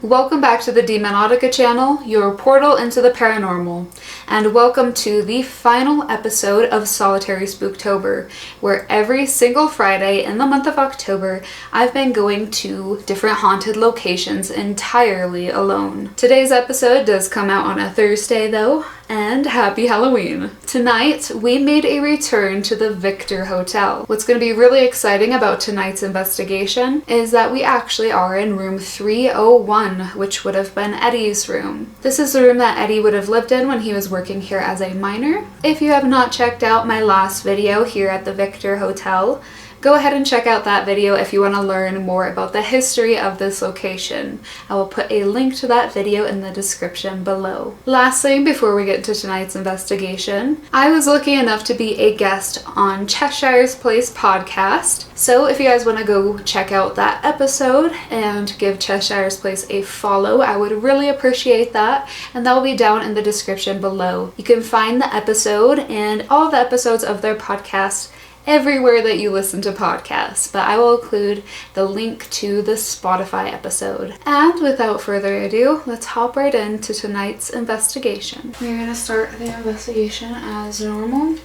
Welcome back to the Demonotica channel, your portal into the paranormal, and welcome to the final episode of Solitary Spooktober, where every single Friday in the month of October, I've been going to different haunted locations entirely alone. Today's episode does come out on a Thursday though, and happy Halloween! Tonight, we made a return to the Victor Hotel. What's going to be really exciting about tonight's investigation is that we actually are in room 301, which would have been Eddie's room. This is the room that Eddie would have lived in when he was working here as a miner. If you have not checked out my last video here at the Victor Hotel, go ahead and check out that video if you want to learn more about the history of this location. I will put a link to that video in the description below. Lastly, before we get to tonight's investigation, I was lucky enough to be a guest on Cheshire's Place podcast. So if you guys want to go check out that episode and give Cheshire's Place a follow, I would really appreciate that, and that will be down in the description below. You can find the episode and all the episodes of their podcast everywhere that you listen to podcasts, but I will include the link to the Spotify episode. And without further ado, let's hop right into tonight's investigation. We're going to start the investigation as normal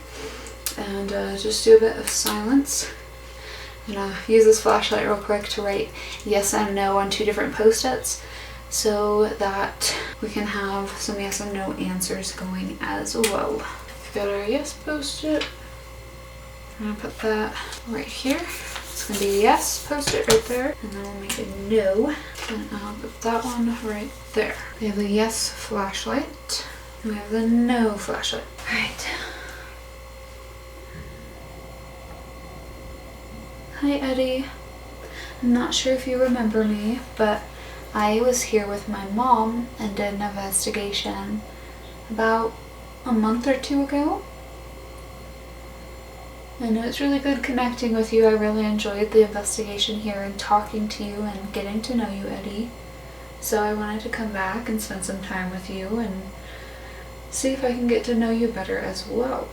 and just do a bit of silence. I'm going to use this flashlight real quick to write yes and no on 2 different post-its so that we can have some yes and no answers going as well. We've got our yes post-it. I'm going to put that right here. It's going to be yes, post it right there, and then we'll make a no, and I'll put that one right there. We have the yes flashlight, and we have the no flashlight. Right. Hi Eddie. I'm not sure if you remember me, but I was here with my mom and did an investigation about a month or 2 ago. And it was really good connecting with you. I really enjoyed the investigation here and talking to you and getting to know you, Eddie. So I wanted to come back and spend some time with you and see if I can get to know you better as well.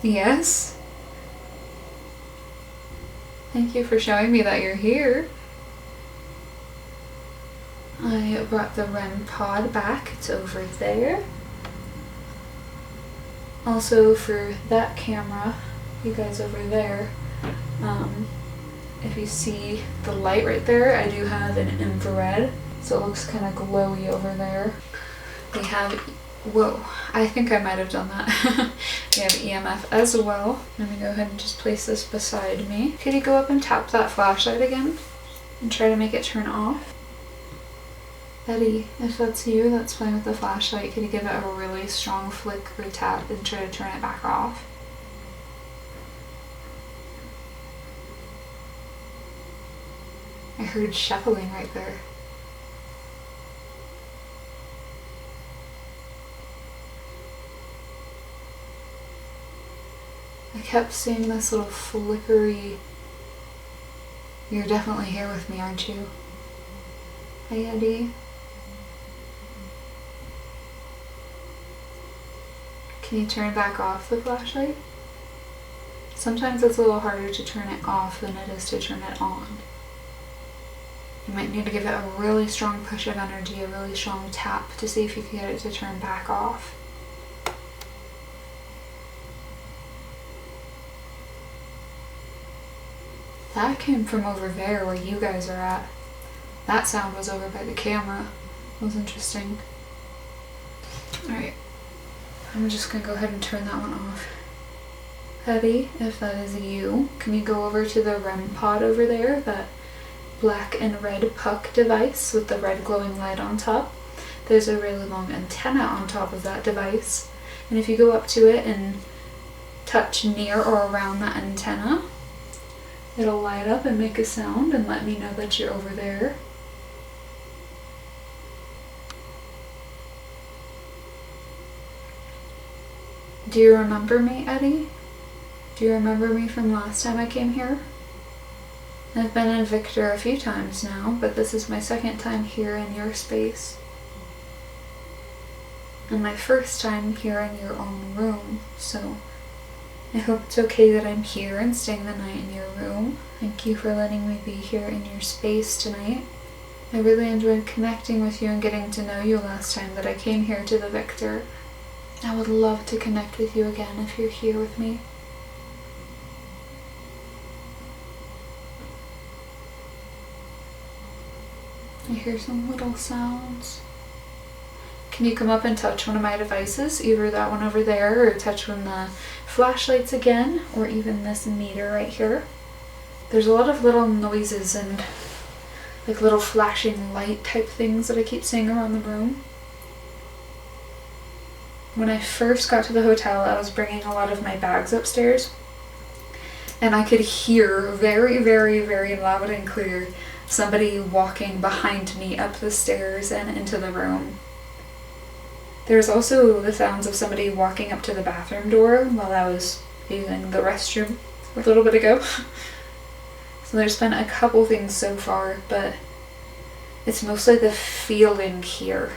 Yes? Thank you for showing me that you're here. I brought the REM pod back. It's over there. Also for that camera, you guys over there, if you see the light right there, I do have an infrared, so it looks kind of glowy over there. We have, whoa, I think I might have done that. We have EMF as well. Let me go ahead and just place this beside me. Could you go up and tap that flashlight again and try to make it turn off? Eddie, if that's you that's playing with the flashlight, can you give it a really strong flick or tap and try to turn it back off? I heard shuffling right there. I kept seeing this little flickery. You're definitely here with me, aren't you? Hi, Eddie. Can you turn back off the flashlight? Sometimes it's a little harder to turn it off than it is to turn it on. You might need to give it a really strong push of energy, a really strong tap to see if you can get it to turn back off. That came from over there where you guys are at. That sound was over by the camera. It was interesting. Alright. I'm just gonna go ahead and turn that one off. Eddie, if that is you, can you go over to the REM pod over there, that black and red puck device with the red glowing light on top? There's a really long antenna on top of that device, and if you go up to it and touch near or around that antenna, it'll light up and make a sound and let me know that you're over there. Do you remember me, Eddie? Do you remember me from last time I came here? I've been in Victor a few times now, but this is my 2nd time here in your space. And my 1st time here in your own room, so I hope it's okay that I'm here and staying the night in your room. Thank you for letting me be here in your space tonight. I really enjoyed connecting with you and getting to know you last time that I came here to the Victor. I would love to connect with you again if you're here with me. I hear some little sounds. Can you come up and touch one of my devices? Either that one over there, or touch one of the flashlights again, or even this meter right here. There's a lot of little noises and like little flashing light type things that I keep seeing around the room. When I first got to the hotel, I was bringing a lot of my bags upstairs, and I could hear very, very, very loud and clear somebody walking behind me up the stairs and into the room. There's also the sounds of somebody walking up to the bathroom door while I was using the restroom a little bit ago. So there's been a couple things so far, but it's mostly the feeling here.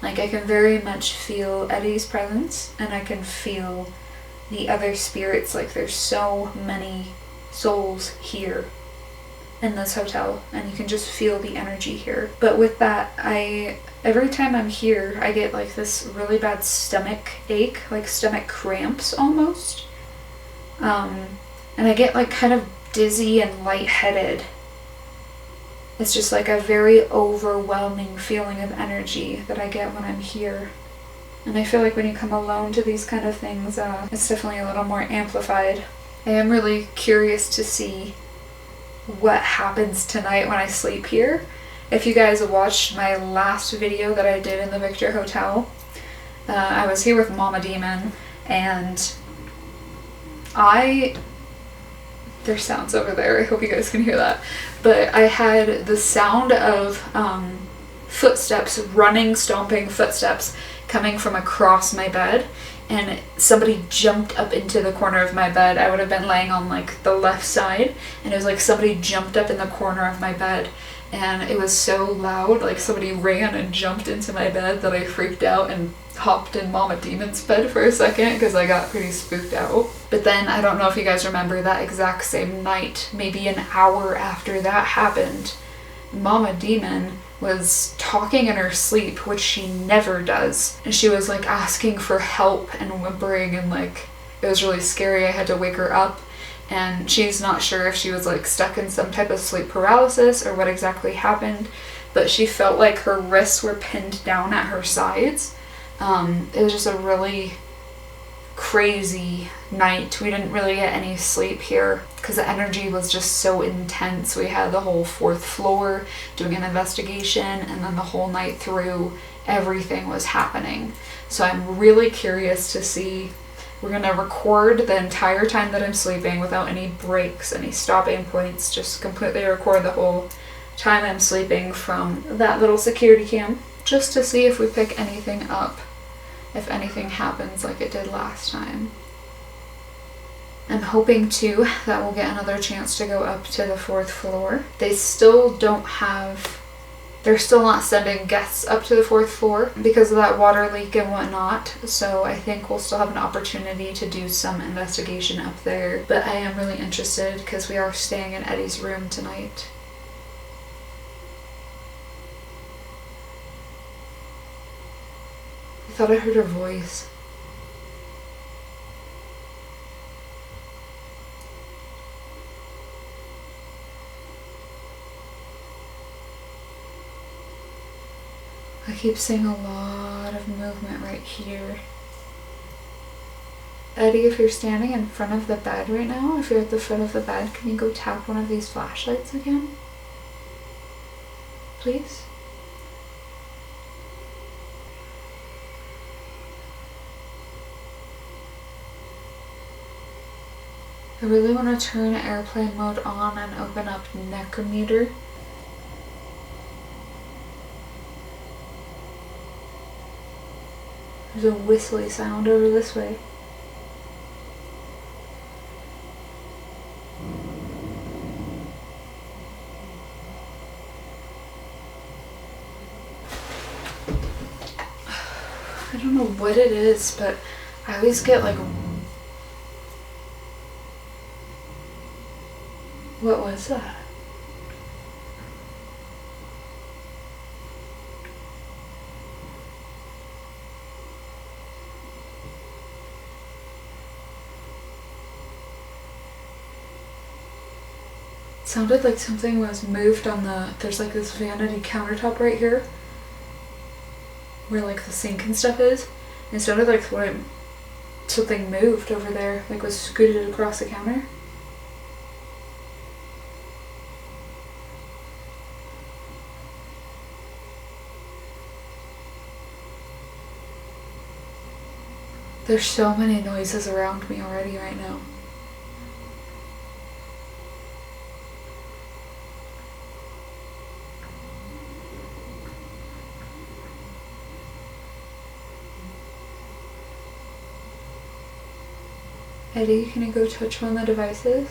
Like, I can very much feel Eddie's presence, and I can feel the other spirits. Like, there's so many souls here in this hotel, and you can just feel the energy here. But with that, every time I'm here, I get like this really bad stomach ache, like stomach cramps almost. And I get like kind of dizzy and lightheaded. It's just like a very overwhelming feeling of energy that I get when I'm here. And I feel like when you come alone to these kind of things, it's definitely a little more amplified. I am really curious to see what happens tonight when I sleep here. If you guys watched my last video that I did in the Victor Hotel, I was here with Mama Demon, and there's sounds over there, I hope you guys can hear that, but I had the sound of footsteps, running, stomping footsteps coming from across my bed, and somebody jumped up into the corner of my bed. I would have been laying on like the left side, and it was like somebody jumped up in the corner of my bed, and it was so loud, like somebody ran and jumped into my bed, that I freaked out and hopped in Mama Demon's bed for a second because I got pretty spooked out. But then, I don't know if you guys remember, that exact same night, maybe an hour after that happened, Mama Demon was talking in her sleep, which she never does, and she was like asking for help and whimpering, and like it was really scary. I had to wake her up, and she's not sure if she was like stuck in some type of sleep paralysis or what exactly happened, but she felt like her wrists were pinned down at her sides. It was just a really crazy night. We didn't really get any sleep here because the energy was just so intense. We had the whole 4th floor doing an investigation, and then the whole night through everything was happening. So I'm really curious to see. We're going to record the entire time that I'm sleeping without any breaks, any stopping points, just completely record the whole time I'm sleeping from that little security cam, just to see if we pick anything up, if anything happens like it did last time. I'm hoping too that we'll get another chance to go up to the 4th floor. They're still not sending guests up to the 4th floor because of that water leak and whatnot, so I think we'll still have an opportunity to do some investigation up there. But I am really interested because we are staying in Eddie's room tonight. I thought I heard her voice. I keep seeing a lot of movement right here. Eddie, if you're standing in front of the bed right now, if you're at the foot of the bed, can you go tap one of these flashlights again? Please? I really want to turn airplane mode on and open up Necrometer. There's a whistly sound over this way. I don't know what it is, but I always get like was that? It sounded like something was moved on there's like this vanity countertop right here where like the sink and stuff is. And it sounded like something moved over there, like was scooted across the counter. There's so many noises around me already right now. Eddie, can you go touch one of the devices?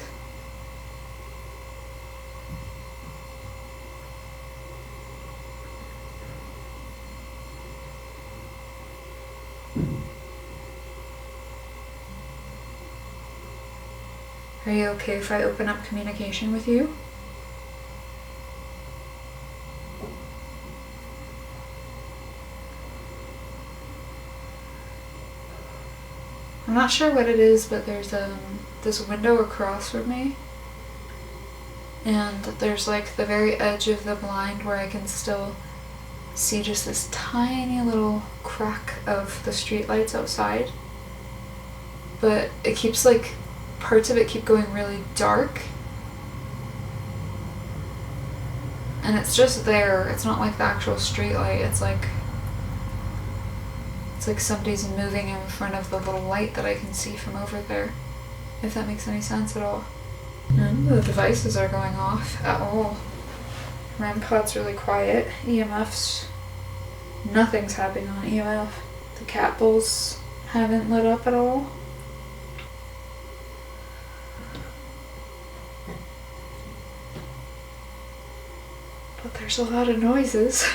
Are you okay if I open up communication with you? I'm not sure what it is, but there's this window across from me, and there's like the very edge of the blind where I can still see just this tiny little crack of the streetlights outside, but it keeps like, parts of it keep going really dark, and it's just there. It's not like the actual streetlight. It's like somebody's moving in front of the little light that I can see from over there, if that makes any sense at all. None of the devices are going off at all. REM pod's really quiet. EMFs, nothing's happening on EMF. The cat bowls haven't lit up at all. But there's a lot of noises.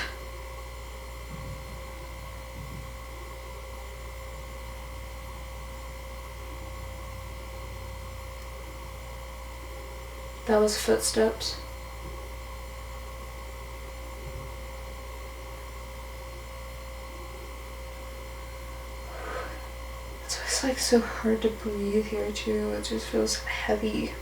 That was footsteps. It's just like so hard to breathe here too. It just feels heavy.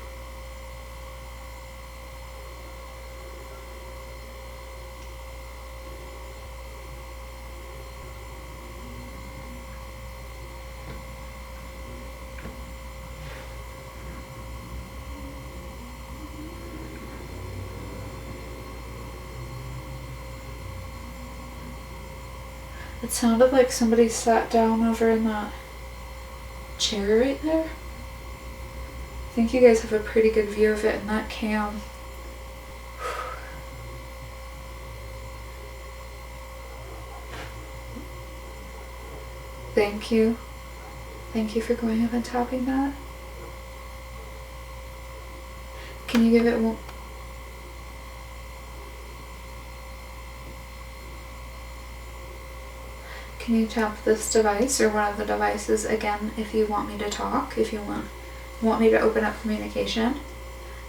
It sounded like somebody sat down over in that chair right there. I think you guys have a pretty good view of it in that cam. Thank you. Thank you for going up and tapping that. Can you give it one? Can you tap this device or one of the devices again if you want me to talk, if you want me to open up communication?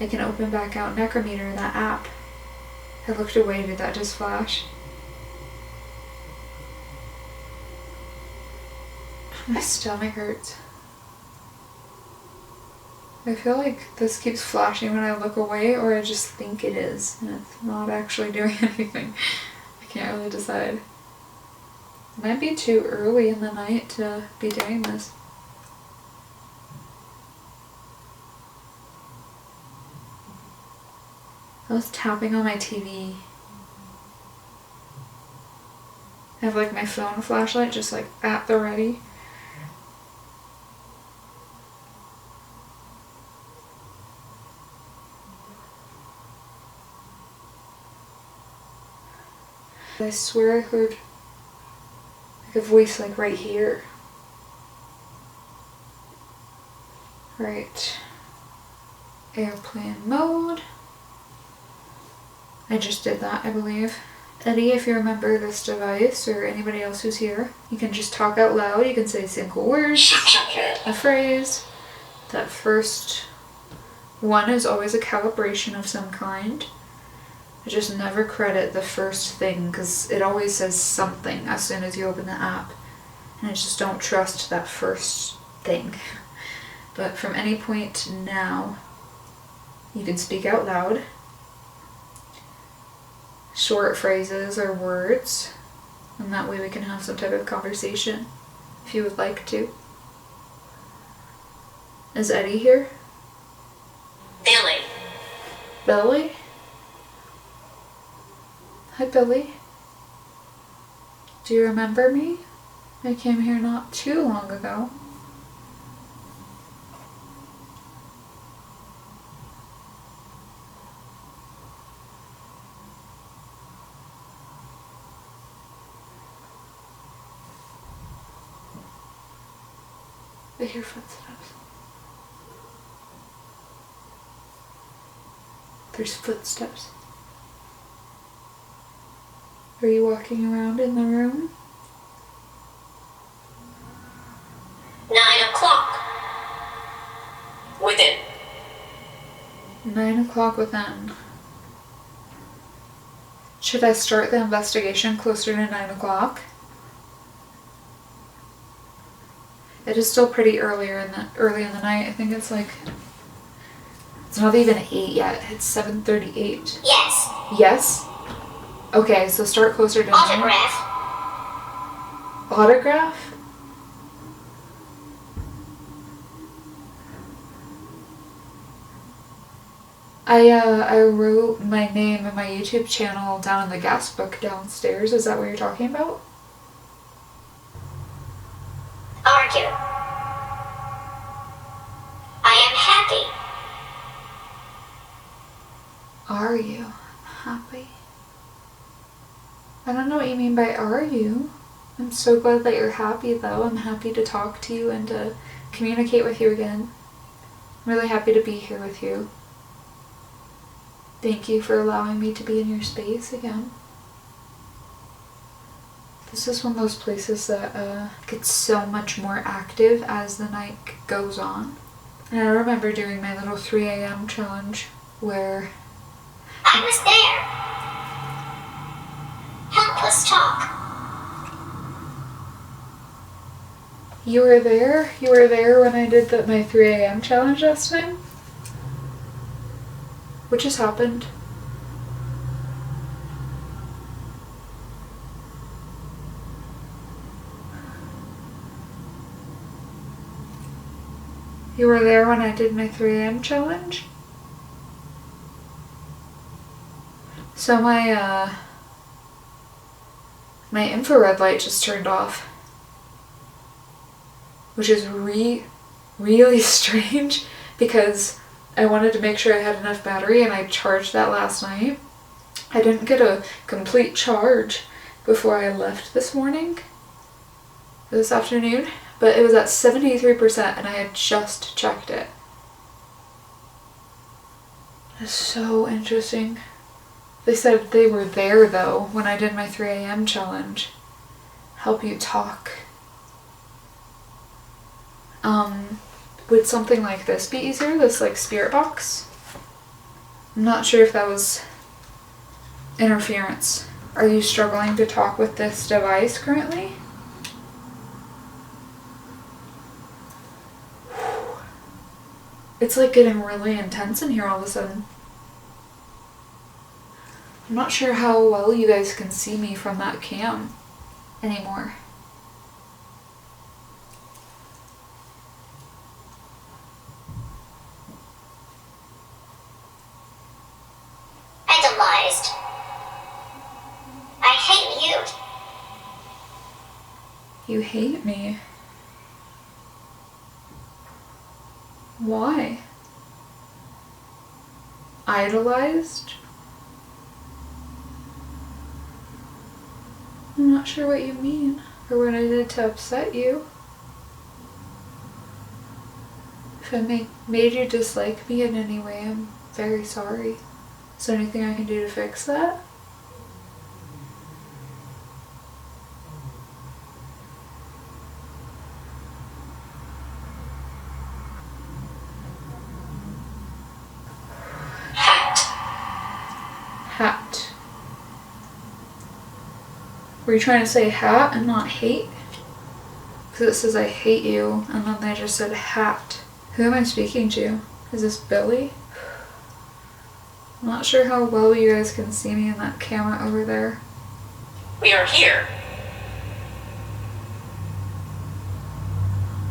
I can open back out Necrometer, that app. I looked away, did that just flash? My stomach hurts. I feel like this keeps flashing when I look away, or I just think it is, and it's not actually doing anything. I can't really decide. It might be too early in the night to be doing this. I was tapping on my TV. I have like my phone flashlight just like at the ready. I swear I heard like a voice like right here. Right. Airplane mode. I just did that, I believe. Eddie, if you remember this device, or anybody else who's here, you can just talk out loud. You can say a single word, a phrase, that first One is always a calibration of some kind. I just never credit the first thing because it always says something as soon as you open the app. And I just don't trust that first thing. But from any point now, you can speak out loud. Short phrases or words. And that way we can have some type of conversation if you would like to. Is Eddie here? Billy. Billy? Hi, Billy. Do you remember me? I came here not too long ago. I hear footsteps. There's footsteps. Are you walking around in the room? 9 o'clock. Within. 9 o'clock within. Should I start the investigation closer to 9 o'clock? It is still pretty early in the night. I think it's like, it's not even 8 yet. It's 7:38. Yes. Yes? Okay, so start closer to 9. Autograph. Autograph? I wrote my name and my YouTube channel down in the guest book downstairs. Is that what you're talking about? Argue. I am happy. Are you happy? I don't know what you mean by are you. I'm so glad that you're happy though. I'm happy to talk to you and to communicate with you again. I'm really happy to be here with you. Thank you for allowing me to be in your space again. This is one of those places that gets so much more active as the night goes on. And I remember doing my little 3 a.m. challenge where I was there. Help us talk. You were there? You were there when I did my 3 a.m. challenge last time? What just happened? You were there when I did my 3 a.m. challenge? So my infrared light just turned off. Which is really strange because I wanted to make sure I had enough battery and I charged that last night. I didn't get a complete charge before I left this afternoon, but it was at 73% and I had just checked it. It's so interesting. They said they were there though when I did my 3 a.m. challenge. Help you talk. Would something like this be easier? This like spirit box? I'm not sure if that was interference. Are you struggling to talk with this device currently? It's like getting really intense in here all of a sudden. I'm not sure how well you guys can see me from that cam anymore. Idolized. I hate you. You hate me? Why? Idolized? I'm not sure what you mean, or what I did to upset you. If I made you dislike me in any way, I'm very sorry. Is there anything I can do to fix that? Were you trying to say hat and not hate? Because it says I hate you, and then they just said hat. Who am I speaking to? Is this Billy? I'm not sure how well you guys can see me in that camera over there. We are here.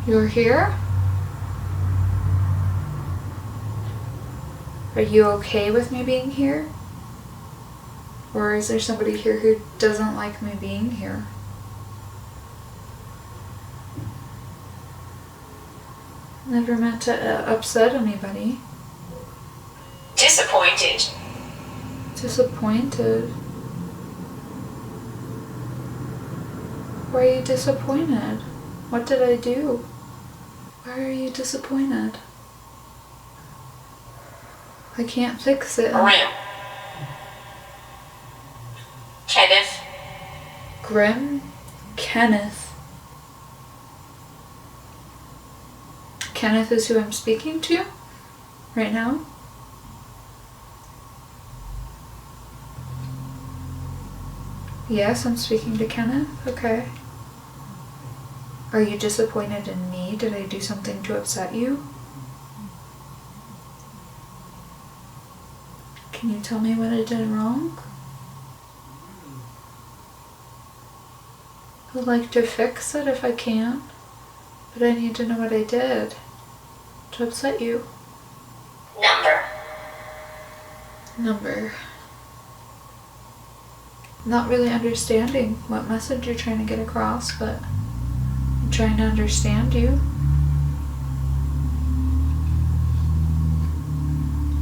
You're here? Are you okay with me being here? Or is there somebody here who doesn't like me being here? Never meant to upset anybody. Disappointed. Disappointed? Why are you disappointed? What did I do? Why are you disappointed? I can't fix it. Grim. Kenneth. Grim? Kenneth. Kenneth is who I'm speaking to right now? Yes, I'm speaking to Kenneth. Okay. Are you disappointed in me? Did I do something to upset you? Can you tell me what I did wrong? I'd like to fix it if I can, but I need to know what I did to upset you. Number. Not really understanding what message you're trying to get across, but I'm trying to understand you.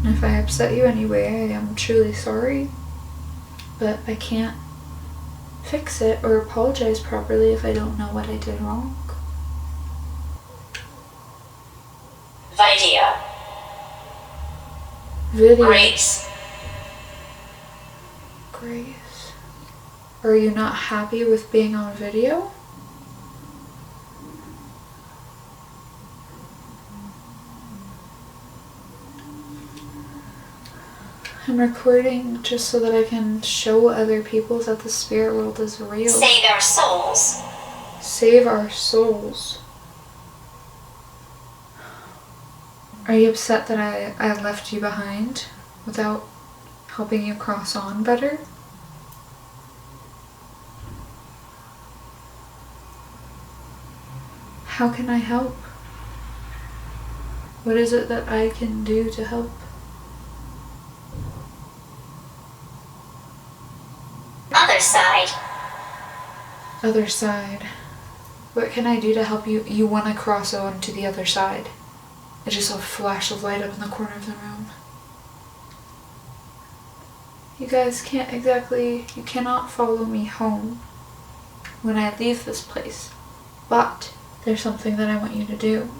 And if I upset you anyway, I am truly sorry, but I can't fix it or apologize properly if I don't know what I did wrong. Video. Grace. Are you not happy with being on video? I'm recording just so that I can show other people that the spirit world is real. Save our souls. Save our souls. Are you upset that I left you behind without helping you cross on better? How can I help? What is it that I can do to help? Other side. Other side. What can I do to help you? You want to cross on to the other side. I just saw a flash of light up in the corner of the room. You guys can't exactly, you cannot follow me home when I leave this place. But there's something that I want you to do.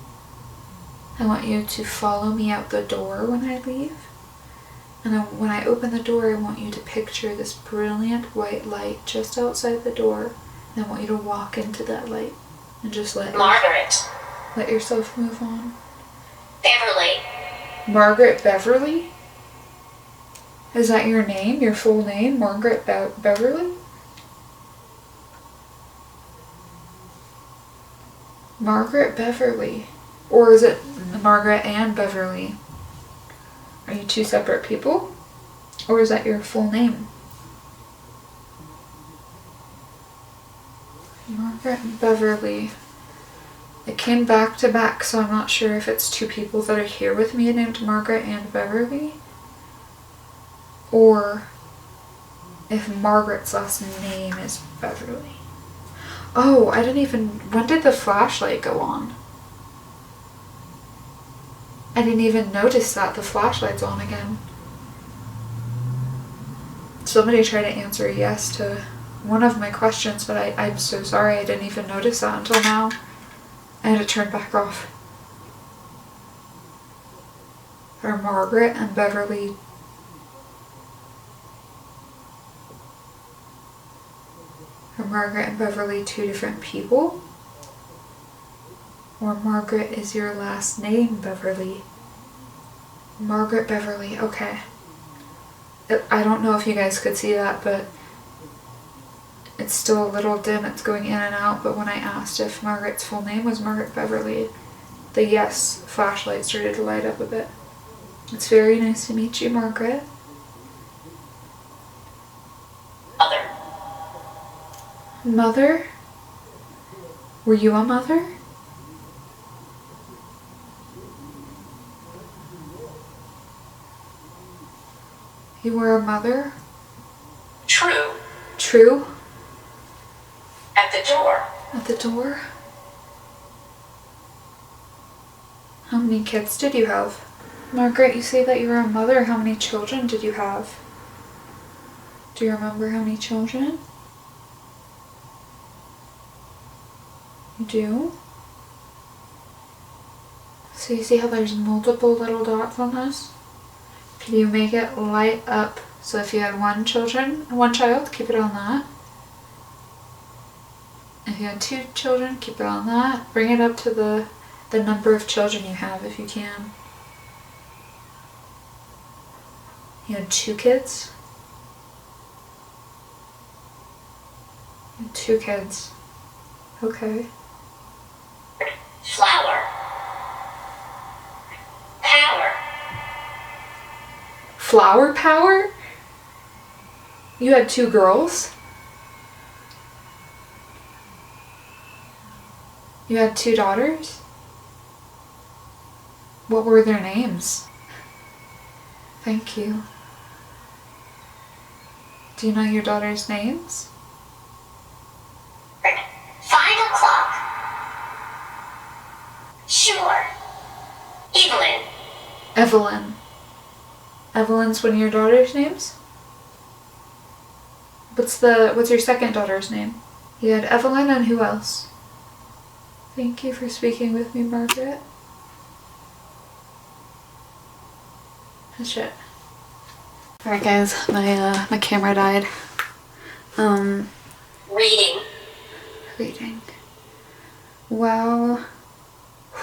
I want you to follow me out the door when I leave. And then when I open the door, I want you to picture this brilliant white light just outside the door. And I want you to walk into that light and just let yourself move on. Beverly. Margaret Beverly? Is that your name? Your full name? Margaret Beverly? Margaret Beverly. Or is it Margaret and Beverly? Are you two separate people? Or is that your full name? Margaret and Beverly. It came back to back, so I'm not sure if it's two people that are here with me named Margaret and Beverly, or if Margaret's last name is Beverly. Oh, when did the flashlight go on? I didn't even notice that the flashlight's on again. Somebody tried to answer yes to one of my questions, but I'm so sorry I didn't even notice that until now. I had to turn back off. Are Margaret and Beverly two different people? Or Margaret is your last name, Beverly? Margaret Beverly, okay. I don't know if you guys could see that, but It's still a little dim, it's going in and out, but when I asked if Margaret's full name was Margaret Beverly, the yes flashlight started to light up a bit. It's very nice to meet you, Margaret. Mother. Mother? Were you a mother? You were a mother? True. True? At the door. At the door? How many kids did you have? Margaret, you say that you were a mother. How many children did you have? Do you remember how many children? You do? So you see how there's multiple little dots on this? Can you make it light up? So if you had one child, keep it on that. If you had 2 children, keep it on that. Bring it up to the number of children you have if you can. You had 2 kids? You had 2 kids. Okay. Flower. Power. Flower power? You had 2 girls? You had 2 daughters? What were their names? Thank you. Do you know your daughter's names? 5 o'clock. Sure. Evelyn. Evelyn. Evelyn's one of your daughter's names? What's your second daughter's name? You had Evelyn and who else? Thank you for speaking with me, Margaret. Oh, shit. Alright guys, my camera died. Reading. Wow.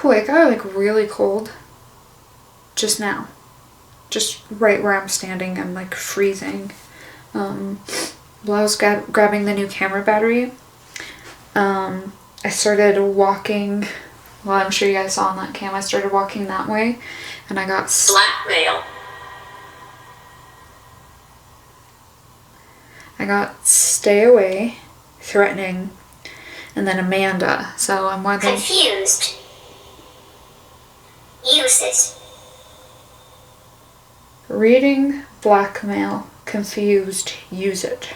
Whew, it got like really cold. Just now. Just right where I'm standing, I'm like freezing. While I was grabbing the new camera battery, I started walking, well I'm sure you guys saw on that cam, I started walking that way and I got Blackmail. stay away, threatening, and then Amanda, so I'm wondering. Confused. Use it. Reading, blackmail, confused, use it.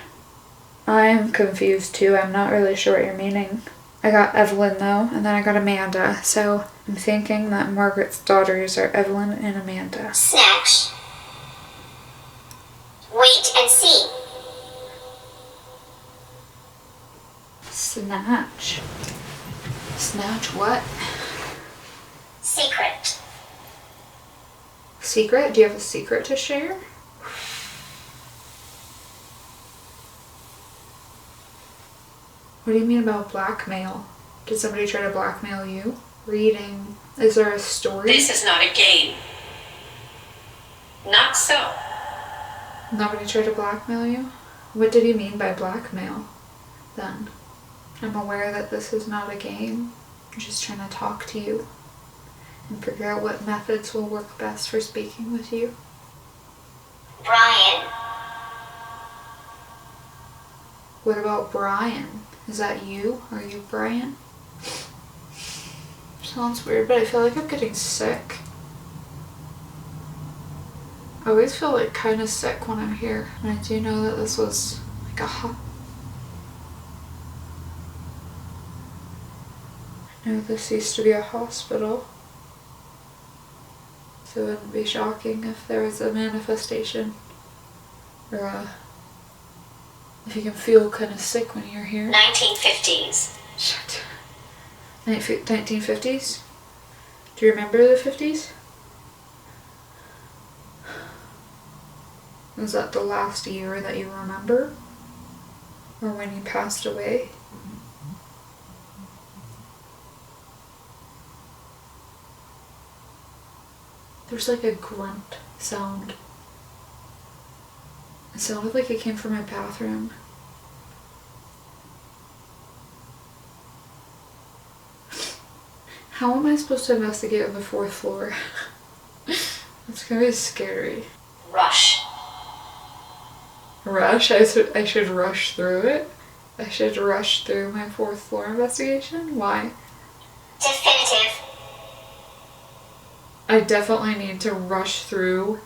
I'm confused too, I'm not really sure what you're meaning. I got Evelyn though, and then I got Amanda, so I'm thinking that Margaret's daughters are Evelyn and Amanda. Snatch. Wait and see. Snatch. Snatch what? Secret. Secret? Do you have a secret to share? What do you mean about blackmail? Did somebody try to blackmail you? Reading. Is there a story? This is not a game. Not so. Nobody tried to blackmail you? What did he mean by blackmail then? I'm aware that this is not a game. I'm just trying to talk to you and figure out what methods will work best for speaking with you. Brian. What about Brian? Is that you? Are you Brian? Sounds weird, but I feel like I'm getting sick. I always feel like kind of sick when I'm here. And I do know that this was like this used to be a hospital. So it wouldn't be shocking if there was a manifestation. Or if you can feel kind of sick when you're here. 1950s. Shit. 1950s? Do you remember the 50s? Was that the last year that you remember? Or when you passed away? There's like a grunt sound. It sounded like it came from my bathroom. How am I supposed to investigate on the 4th floor? It's gonna be scary. Rush. Rush? I should rush through it? I should rush through my 4th floor investigation? Why? Definitive. I definitely need to rush through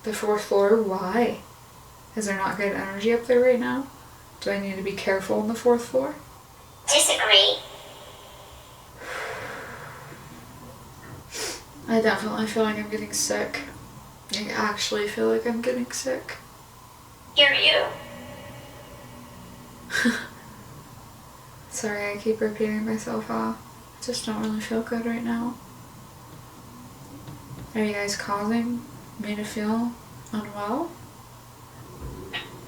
the 4th floor. Why? Is there not good energy up there right now? Do I need to be careful on the 4th floor? Disagree. I definitely feel like I'm getting sick. I actually feel like I'm getting sick. Hear you. Sorry, I keep repeating myself off. I just don't really feel good right now. Are you guys causing me to feel unwell?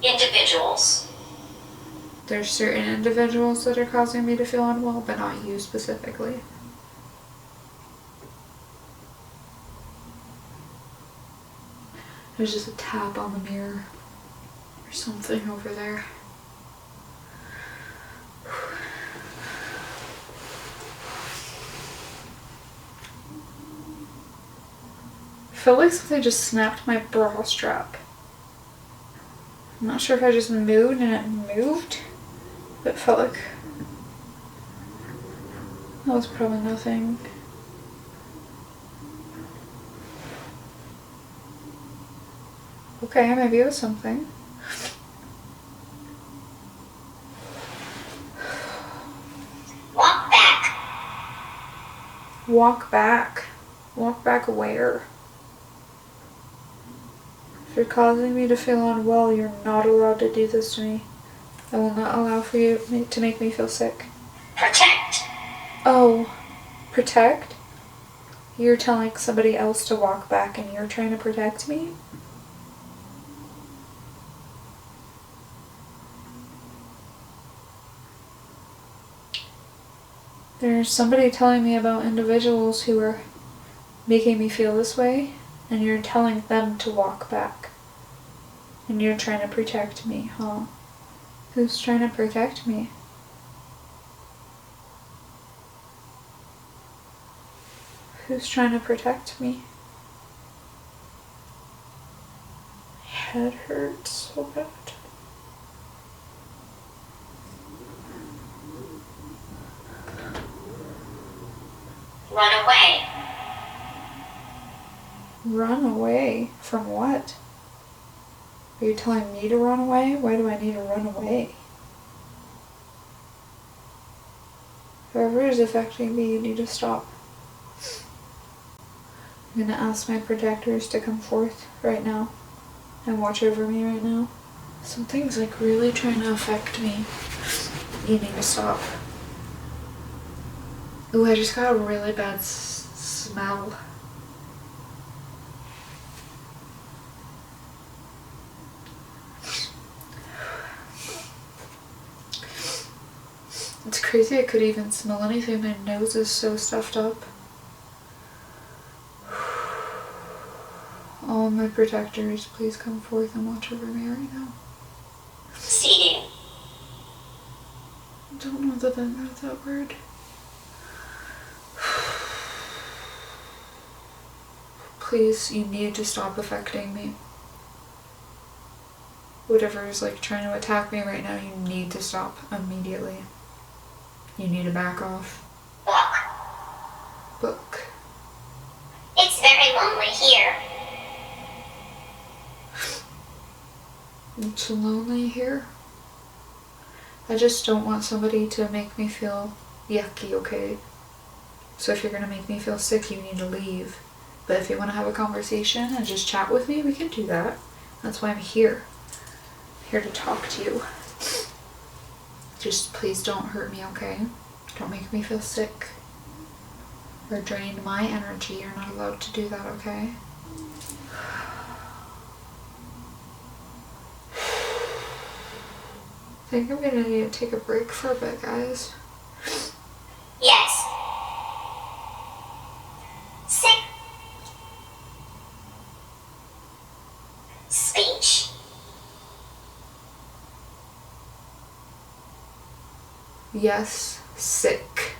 Individuals. There's certain individuals that are causing me to feel unwell, but not you specifically. There's just a tap on the mirror or something over there. I felt like something just snapped my bra strap. I'm not sure if I just moved and it moved, but it felt like that was probably nothing. Okay, maybe it was something. Walk back. Walk back. Walk back where? If you're causing me to feel unwell, you're not allowed to do this to me. I will not allow for you to make me feel sick. Protect. Oh, protect? You're telling somebody else to walk back and you're trying to protect me? There's somebody telling me about individuals who are making me feel this way, and you're telling them to walk back. And you're trying to protect me, huh? Who's trying to protect me? Who's trying to protect me? My head hurts so bad. Run away. Run away? From what? Are you telling me to run away? Why do I need to run away? Whoever is affecting me, you need to stop. I'm gonna ask my protectors to come forth right now and watch over me right now. Something's like really trying to affect me. You need to stop. Ooh, I just got a really bad smell. It's crazy I could even smell anything. My nose is so stuffed up. All my protectors, please come forth and watch over me right now. Seating. I don't know the end of that word. Please, you need to stop affecting me. Whatever is like trying to attack me right now, you need to stop immediately. You need to back off. Walk. Book. It's very lonely here. It's lonely here. I just don't want somebody to make me feel yucky, okay? So if you're gonna make me feel sick, you need to leave. But if you want to have a conversation and just chat with me, we can do that. That's why I'm here. I'm here to talk to you. Just please don't hurt me, okay? Don't make me feel sick or drain my energy. You're not allowed to do that, okay? I think I'm gonna need to take a break for a bit, guys. Yes. Sick. Speech. Yes, sick.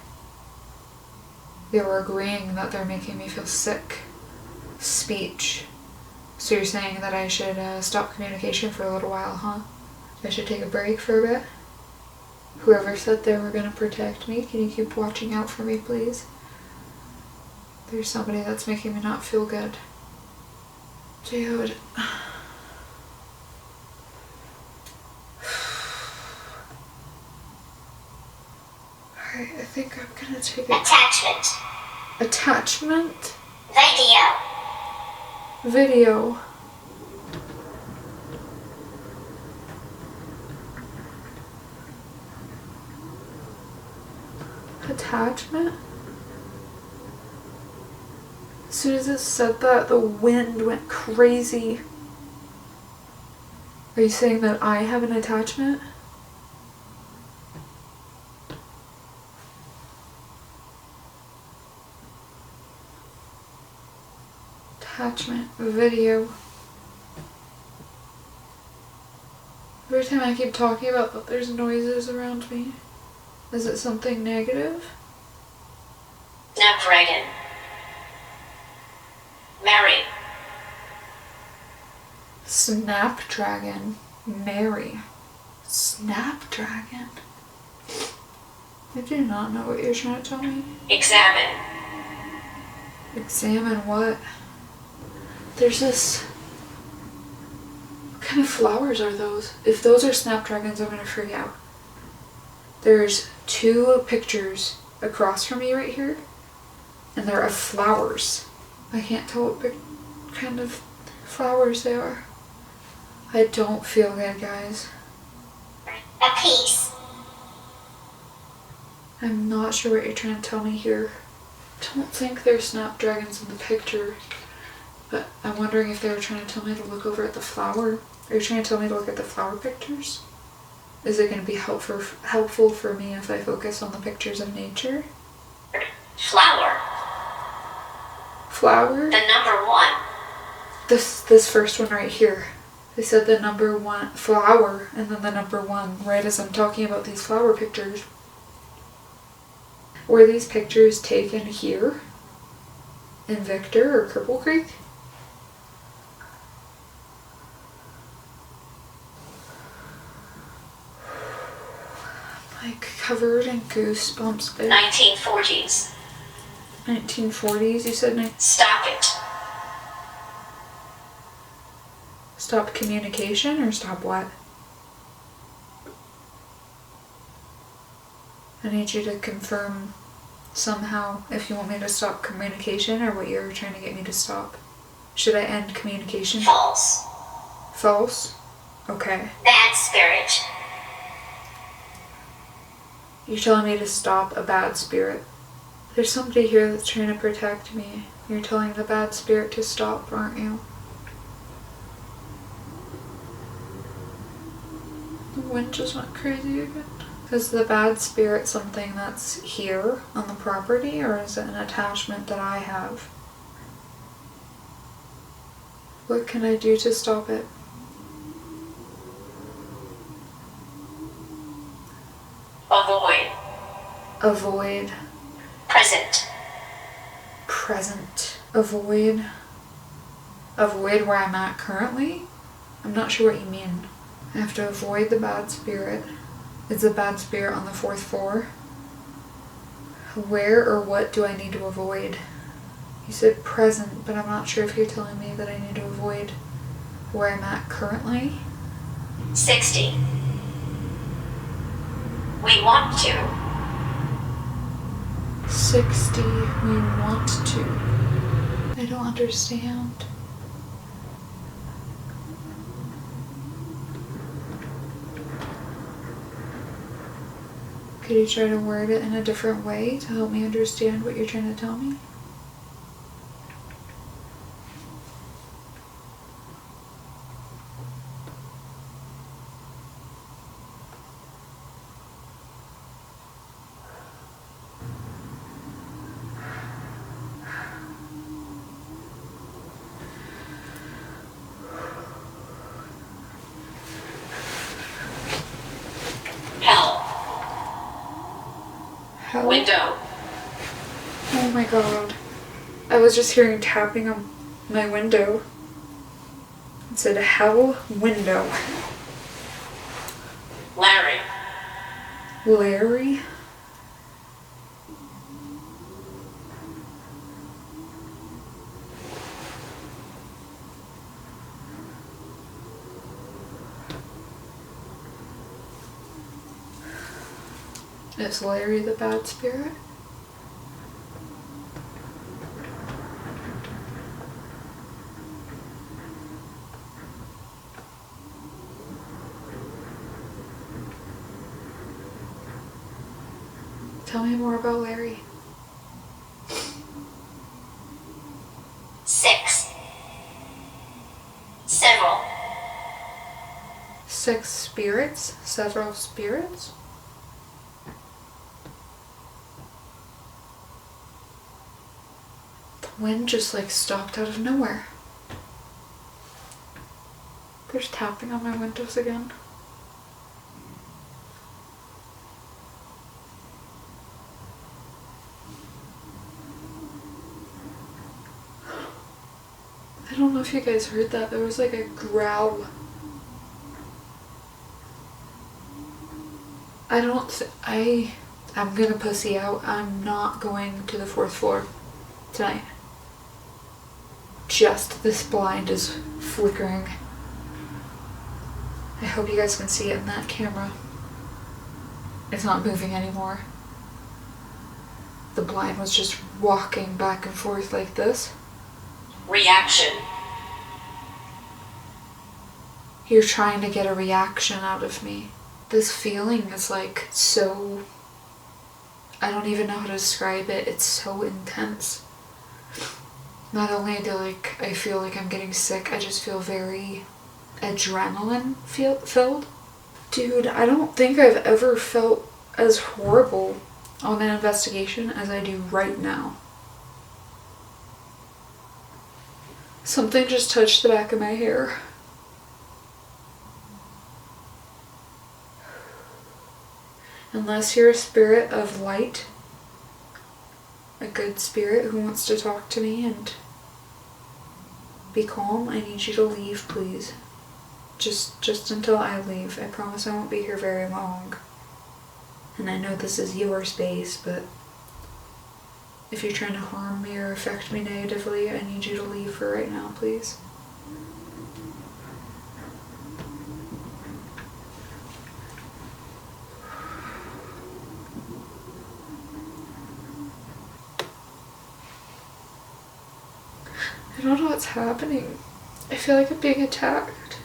You're agreeing that they're making me feel sick. Speech. So you're saying that I should stop communication for a little while, huh? I should take a break for a bit? Whoever said they were gonna protect me, can you keep watching out for me, please? There's somebody that's making me not feel good. Dude. Alright, I think I'm gonna take it. Attachment. Attachment? Video. Video. Attachment? As soon as it said that, the wind went crazy. Are you saying that I have an attachment? Attachment, video. Every time I keep talking about that, there's noises around me. Is it something negative? Snapdragon. Mary. Snapdragon. Mary. Snapdragon. I do not know what you're trying to tell me. Examine. Examine what? There's this... What kind of flowers are those? If those are snapdragons, I'm gonna freak out. There's 2 pictures across from me right here, and they're of flowers. I can't tell what kind of flowers they are. I don't feel good, guys. A piece. I'm not sure what you're trying to tell me here. I don't think there's snapdragons in the picture, but I'm wondering if they were trying to tell me to look over at the flower. Are you trying to tell me to look at the flower pictures? Is it going to be helpful for me if I focus on the pictures of nature? Flower. Flower? The number 1. This first one right here. They said the number 1 flower and then the number 1 right as I'm talking about these flower pictures. Were these pictures taken here? In Victor or Cripple Creek? Like covered in goosebumps. 1940s. 1940s, you said? Stop it. Stop communication or stop what? I need you to confirm somehow if you want me to stop communication or what you're trying to get me to stop. Should I end communication? False. False? Okay. Bad spirit. You're telling me to stop a bad spirit. There's somebody here that's trying to protect me. You're telling the bad spirit to stop, aren't you? The wind just went crazy again. Is the bad spirit something that's here on the property, or is it an attachment that I have? What can I do to stop it? Avoid. Avoid. Present. Present. Avoid. Avoid where I'm at currently? I'm not sure what you mean. I have to avoid the bad spirit. Is the bad spirit on the 4th floor? Where or what do I need to avoid? You said present, but I'm not sure if you're telling me that I need to avoid where I'm at currently. 60. We want to. 60. We want to. I don't understand. Could you try to word it in a different way to help me understand what you're trying to tell me? Hell. Hell? Window. Oh my god. I was just hearing tapping on my window. It said, hell window. Larry. Larry? Is Larry the bad spirit? Tell me more about Larry. 6. Several. 6 spirits? Several spirits? The wind just like stopped out of nowhere. There's tapping on my windows again. I don't know if you guys heard that. There was like a growl. I'm gonna pussy out. I'm not going to the 4th floor tonight. Just this blind is flickering. I hope you guys can see it in that camera. It's not moving anymore. The blind was just walking back and forth like this. Reaction. You're trying to get a reaction out of me. This feeling is like so... I don't even know how to describe it. It's so intense. Not only do I feel like I'm getting sick, I just feel very adrenaline filled. Dude, I don't think I've ever felt as horrible on an investigation as I do right now. Something just touched the back of my hair. Unless you're a spirit of light, a good spirit who wants to talk to me and be calm, I need you to leave, please. Just until I leave. I promise I won't be here very long. And I know this is your space, but if you're trying to harm me or affect me negatively, I need you to leave for right now, please. I don't know what's happening. I feel like I'm being attacked.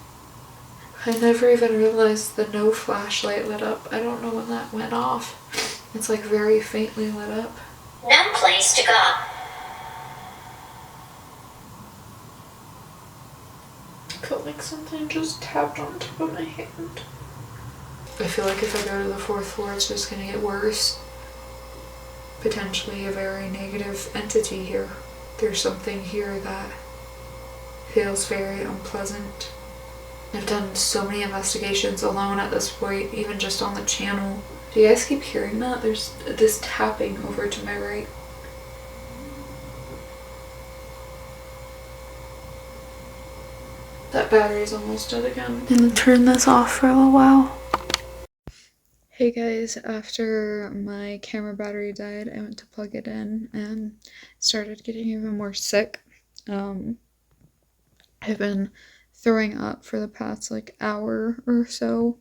I never even realized the no flashlight lit up. I don't know when that went off. It's like very faintly lit up. No place to go. I felt like something just tapped on top of my hand. I feel like if I go to the 4th floor, it's just gonna get worse. Potentially a very negative entity here. There's something here that feels very unpleasant. I've done so many investigations alone at this point, even just on the channel. Do you guys keep hearing that? There's this tapping over to my right. That battery's almost dead again. I'm gonna turn this off for a little while. Hey guys, after my camera battery died, I went to plug it in and started getting even more sick. I've been throwing up for the past like hour or so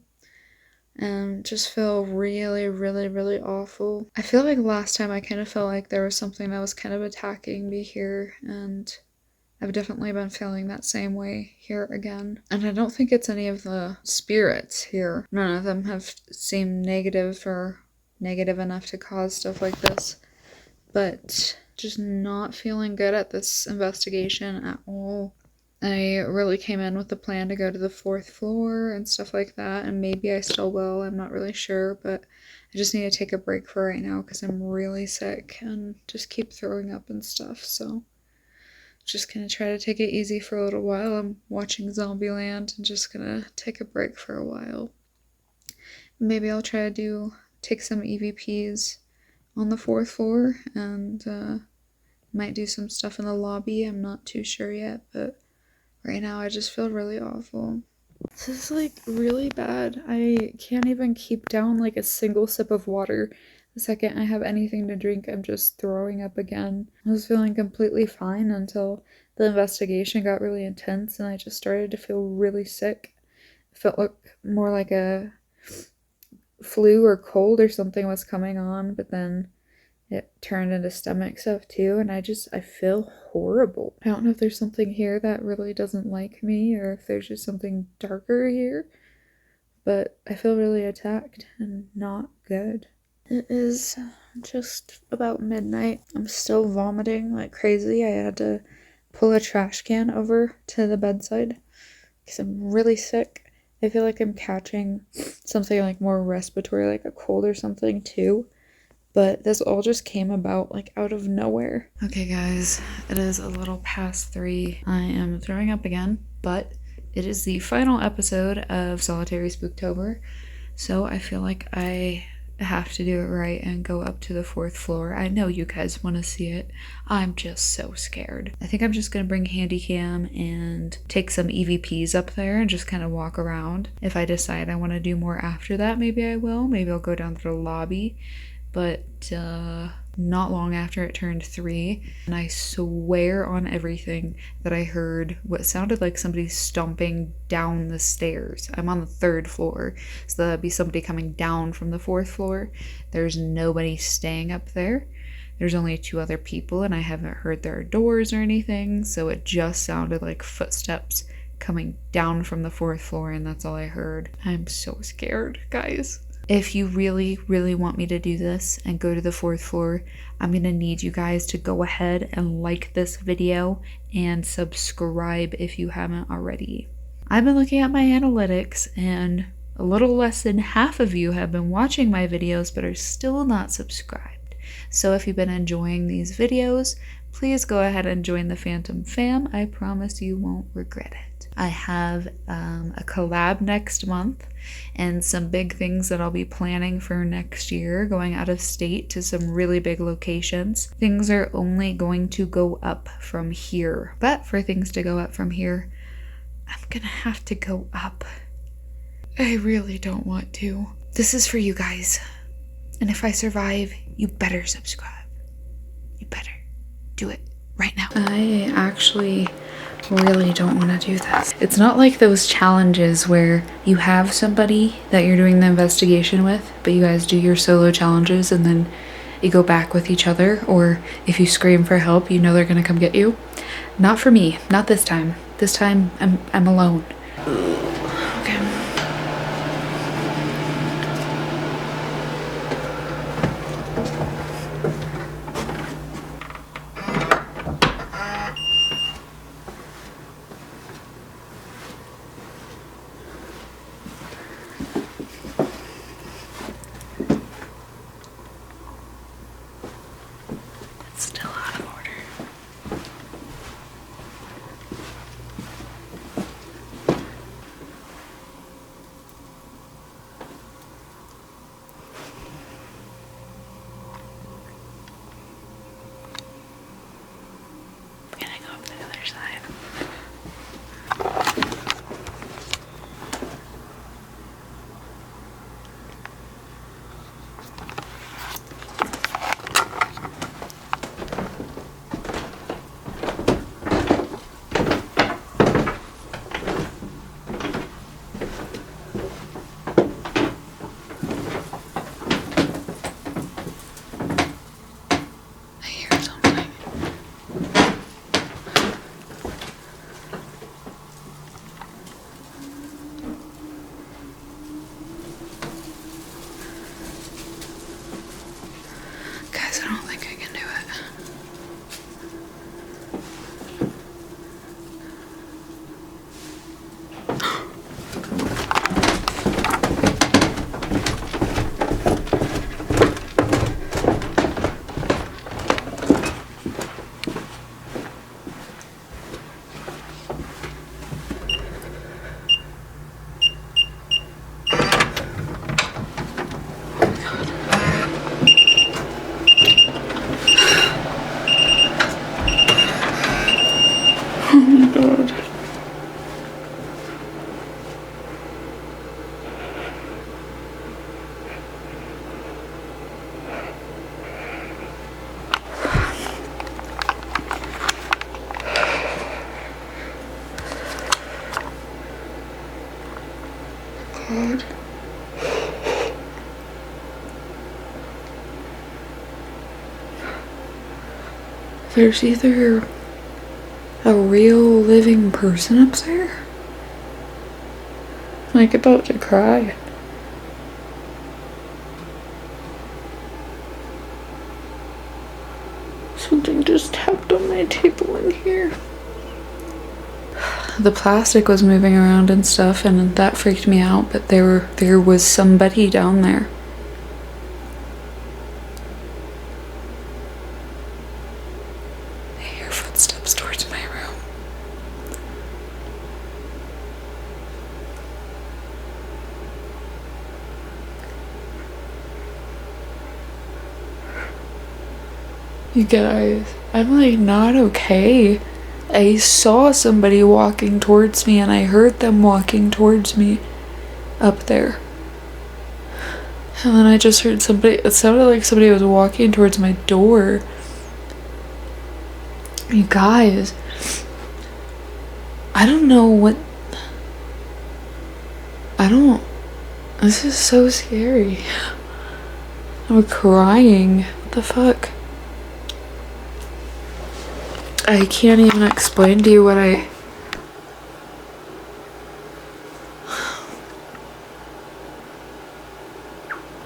and just feel really, really, really awful. I feel like last time I kind of felt like there was something that was kind of attacking me here, and I've definitely been feeling that same way here again. And I don't think it's any of the spirits here. None of them have seemed negative or negative enough to cause stuff like this. But just not feeling good at this investigation at all. I really came in with the plan to go to the 4th floor and stuff like that, and maybe I still will, I'm not really sure, but I just need to take a break for right now because I'm really sick and just keep throwing up and stuff, so just gonna try to take it easy for a little while. I'm watching Zombieland and just gonna take a break for a while. Maybe I'll try to take some EVPs on the 4th floor, and might do some stuff in the lobby. I'm not too sure yet, but right now I just feel really awful. This is like really bad. I can't even keep down like a single sip of water. The second I have anything to drink, I'm just throwing up again. I was feeling completely fine until the investigation got really intense and I just started to feel really sick. It felt more like a flu or cold or something was coming on, but then it turned into stomach stuff too, and I feel horrible. I don't know if there's something here that really doesn't like me or if there's just something darker here, but I feel really attacked and not good. It is just about midnight. I'm still vomiting like crazy. I had to pull a trash can over to the bedside because I'm really sick. I feel like I'm catching something like more respiratory, like a cold or something too. But this all just came about like out of nowhere. Okay guys, it is a little past 3. I am throwing up again, but it is the final episode of Solitary Spooktober. So I feel like I have to do it right and go up to the 4th floor. I know you guys want to see it. I'm just so scared. I think I'm just gonna bring handy cam and take some EVPs up there and just kind of walk around. If I decide I want to do more after that, maybe I will. Maybe I'll go down to the lobby. But not long after it turned 3, and I swear on everything that I heard what sounded like somebody stomping down the stairs. I'm on the 3rd floor, so that'd be somebody coming down from the 4th floor. There's nobody staying up there. There's only 2 other people, and I haven't heard their doors or anything, so it just sounded like footsteps coming down from the 4th floor, and that's all I heard. I'm so scared, guys. If you really, really want me to do this and go to the 4th floor, I'm gonna need you guys to go ahead and like this video and subscribe if you haven't already. I've been looking at my analytics and a little less than half of you have been watching my videos but are still not subscribed. So if you've been enjoying these videos, please go ahead and join the Phantom Fam. I promise you won't regret it. I have a collab next month and some big things that I'll be planning for next year, going out of state to some really big locations. Things are only going to go up from here, but for things to go up from here, I'm gonna have to go up. I really don't want to. This is for you guys, and if I survive, you better subscribe. You better do it right now. I actually really don't want to do this. It's not like those challenges where you have somebody that you're doing the investigation with, but you guys do your solo challenges and then you go back with each other, or if you scream for help, you know they're gonna come get you. Not for me. Not this time. This time I'm alone. Okay. Still out of order. There's either a real living person up there. I'm like about to cry. Something just tapped on my table in here. The plastic was moving around and stuff, and that freaked me out, but there was somebody down there. I hear footsteps towards my room. You guys, I'm like not okay. I saw somebody walking towards me and I heard them walking towards me up there. And then I just heard somebody, it sounded like somebody was walking towards my door. You guys, I don't know what, this is so scary. I'm crying. What the fuck? I can't even explain to you what I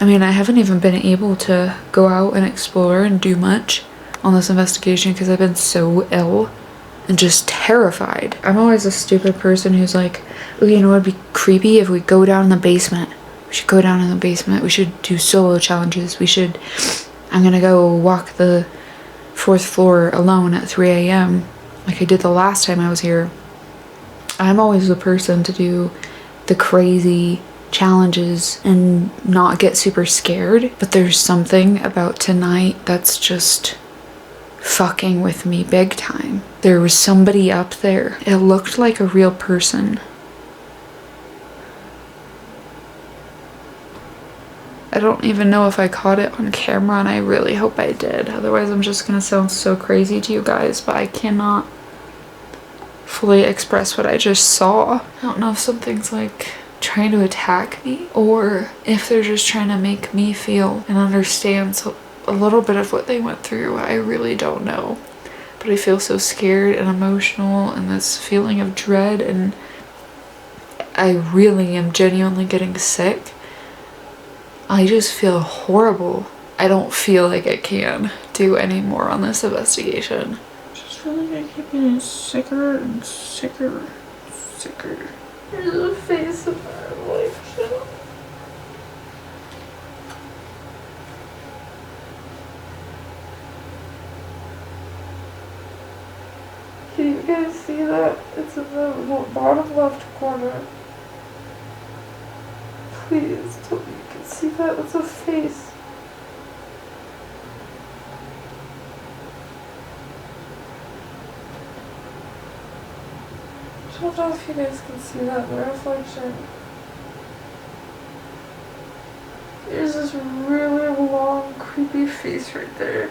mean, I haven't even been able to go out and explore and do much on this investigation because I've been so ill and just terrified. I'm always a stupid person who's like, oh, you know what would be creepy if we go down in the basement. We should go down in the basement. We should do solo challenges. I'm gonna go walk the 4th floor alone at 3 a.m. like I did the last time I was here. I'm always the person to do the crazy challenges and not get super scared, but there's something about tonight that's just fucking with me big time. There was somebody up there. It looked like a real person. I don't even know if I caught it on camera, and I really hope I did. Otherwise, I'm just gonna sound so crazy to you guys, but I cannot fully express what I just saw. I don't know if something's like trying to attack me or if they're just trying to make me feel and understand a little bit of what they went through. I really don't know. But I feel so scared and emotional and this feeling of dread, and I really am genuinely getting sick. I just feel horrible. I don't feel like I can do any more on this investigation. Just feel like I keep getting sicker and sicker, sicker. There's a face of my reflection. Can you guys see that? It's in the bottom left corner. Please tell me you can see that. It's a face. I don't know if you guys can see that, the reflection. There's this really long, creepy face right there.